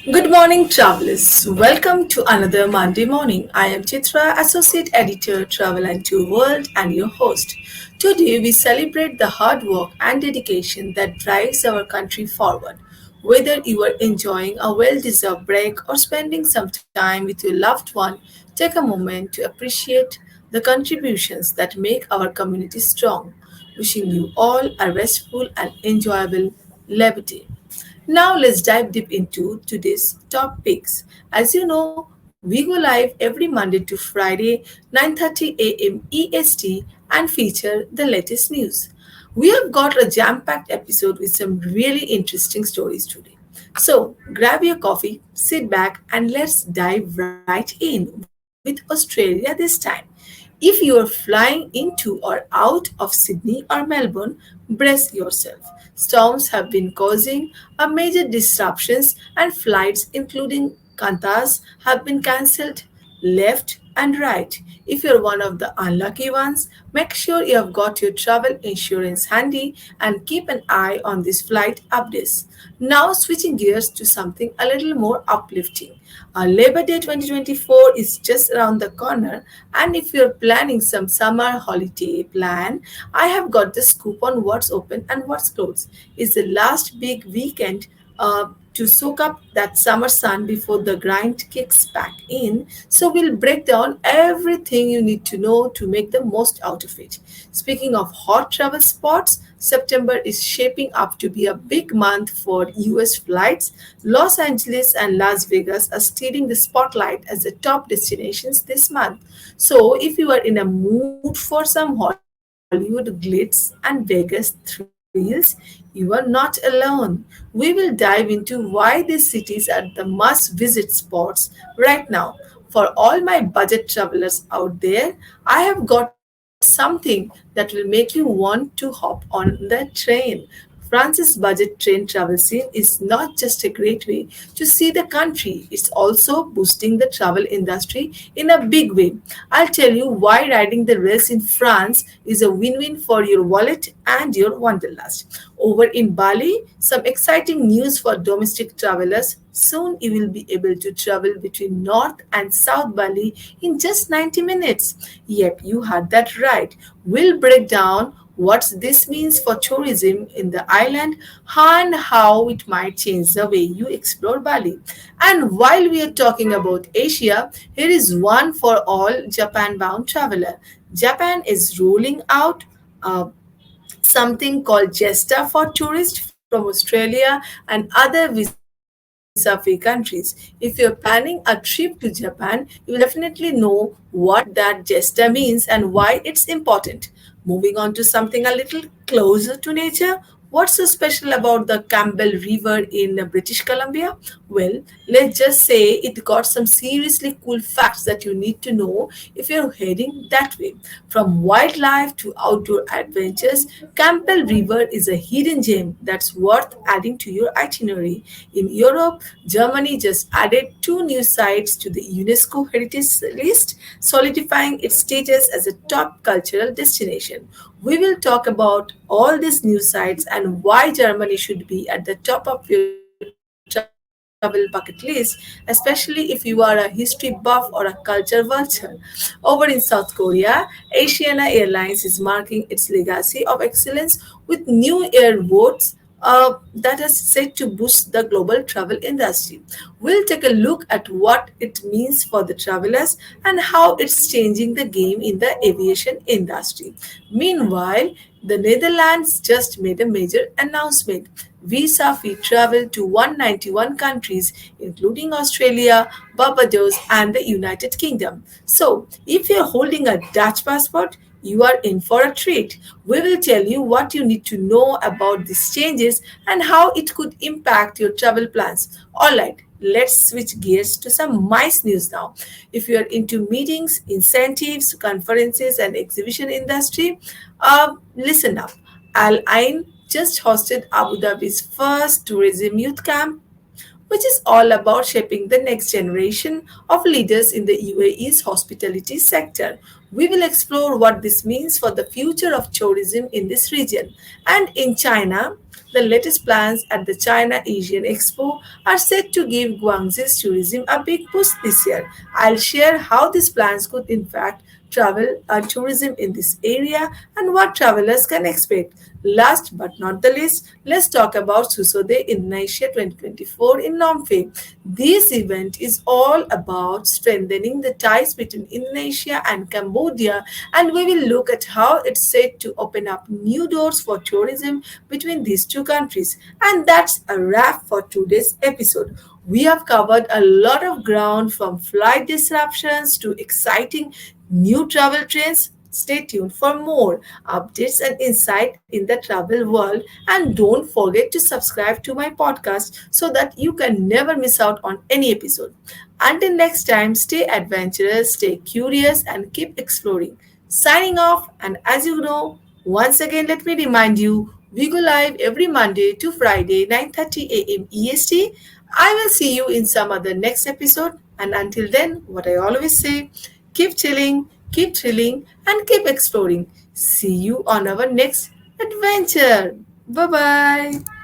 Good morning, travelers. Welcome to another Monday morning. I am Chitra, Associate Editor, Travel and Tour World, and your host. Today, we celebrate the hard work and dedication that drives our country forward. Whether you are enjoying a well deserved break or spending some time with your loved one, take a moment to appreciate the contributions that make our community strong. Wishing you all a restful and enjoyable Labor Day. Now let's dive deep into today's top picks. As you know, we go live every Monday to Friday, 9:30 a.m. EST and feature the latest news. We have got a jam-packed episode with some really interesting stories today. So, grab your coffee, sit back and let's dive right in with Australia this time. If you are flying into or out of Sydney or Melbourne, brace yourself. Storms have been causing a major disruptions and flights including Qantas have been cancelled left and right. If you're one of the unlucky ones, make sure you have got your travel insurance handy and keep an eye on these flight updates. Now, switching gears to something a little more uplifting. Labor Day 2024 is just around the corner, and if you're planning some summer holiday plan, I have got the scoop on what's open and what's closed. It's the last big weekend to soak up that summer sun before the grind kicks back in. So we'll break down everything you need to know to make the most out of it. Speaking of hot travel spots, September is shaping up to be a big month for US flights. Los Angeles and Las Vegas are stealing the spotlight as the top destinations this month. So if you are in a mood for some Hollywood glitz and Vegas thrills, you are not alone. We will dive into why these cities are the must visit spots right now. For all my budget travelers out there, I have got something that will make you want to hop on the train. France's budget train travel scene is not just a great way to see the country, it's also boosting the travel industry in a big way. I'll tell you why riding the rails in France is a win win for your wallet and your wanderlust. Over in Bali, some exciting news for domestic travelers. Soon you will be able to travel between North and South Bali in just 90 minutes. Yep, you had that right. We'll break down what this means for tourism in the island and how it might change the way you explore Bali. And while we are talking about Asia, here is one for all Japan bound traveler. Japan is rolling out something called JESTA for tourists from Australia and other visa free countries. If you're planning a trip to Japan, you will definitely know what that JESTA means and why it's important. Moving on to something a little closer to nature, what's so special about the Campbell River in British Columbia? Well, let's just say it got some seriously cool facts that you need to know if you're heading that way. From wildlife to outdoor adventures, Campbell River is a hidden gem that's worth adding to your itinerary. In Europe, Germany just added two new sites to the UNESCO Heritage List, solidifying its status as a top cultural destination. We will talk about all these new sites and why Germany should be at the top of your travel bucket list, especially if you are a history buff or a culture vulture. Over in South Korea, Asiana Airlines is marking its legacy of excellence with new airports that are set to boost the global travel industry. We'll take a look at what it means for the travelers and how it's changing the game in the aviation industry. Meanwhile, the Netherlands just made a major announcement. Visa free travel to 191 countries, including Australia, Barbados, and the United Kingdom. So, if you're holding a Dutch passport, you are in for a treat. We will tell you what you need to know about these changes and how it could impact your travel plans. Alright, let's switch gears to some MICE news now. If you are into meetings, incentives, conferences, and exhibition industry, listen up. Al Ain just hosted Abu Dhabi's first tourism youth camp which is all about shaping the next generation of leaders in the UAE's hospitality sector. We will explore what this means for the future of tourism in this region. And in China, the latest plans at the China Asian Expo are set to give Guangzhou's tourism a big push this year. I'll share how these plans could in fact travel tourism in this area and what travelers can expect. Last but not the least, let's talk about Susode Indonesia 2024 in Nomfe. This event is all about strengthening the ties between Indonesia and Cambodia, and we will look at how it's set to open up new doors for tourism between these two countries. And that's a wrap for today's episode. We have covered a lot of ground from flight disruptions to exciting new travel trends. Stay tuned for more updates and insight in the travel world. And don't forget to subscribe to my podcast so that you can never miss out on any episode. Until next time, stay adventurous, stay curious, and keep exploring. Signing off, and as you know, once again, let me remind you we go live every Monday to Friday, 9:30 a.m. EST. I will see you in some other next episode. And until then, what I always say, keep chilling, keep thrilling, and keep exploring. See you on our next adventure. Bye bye.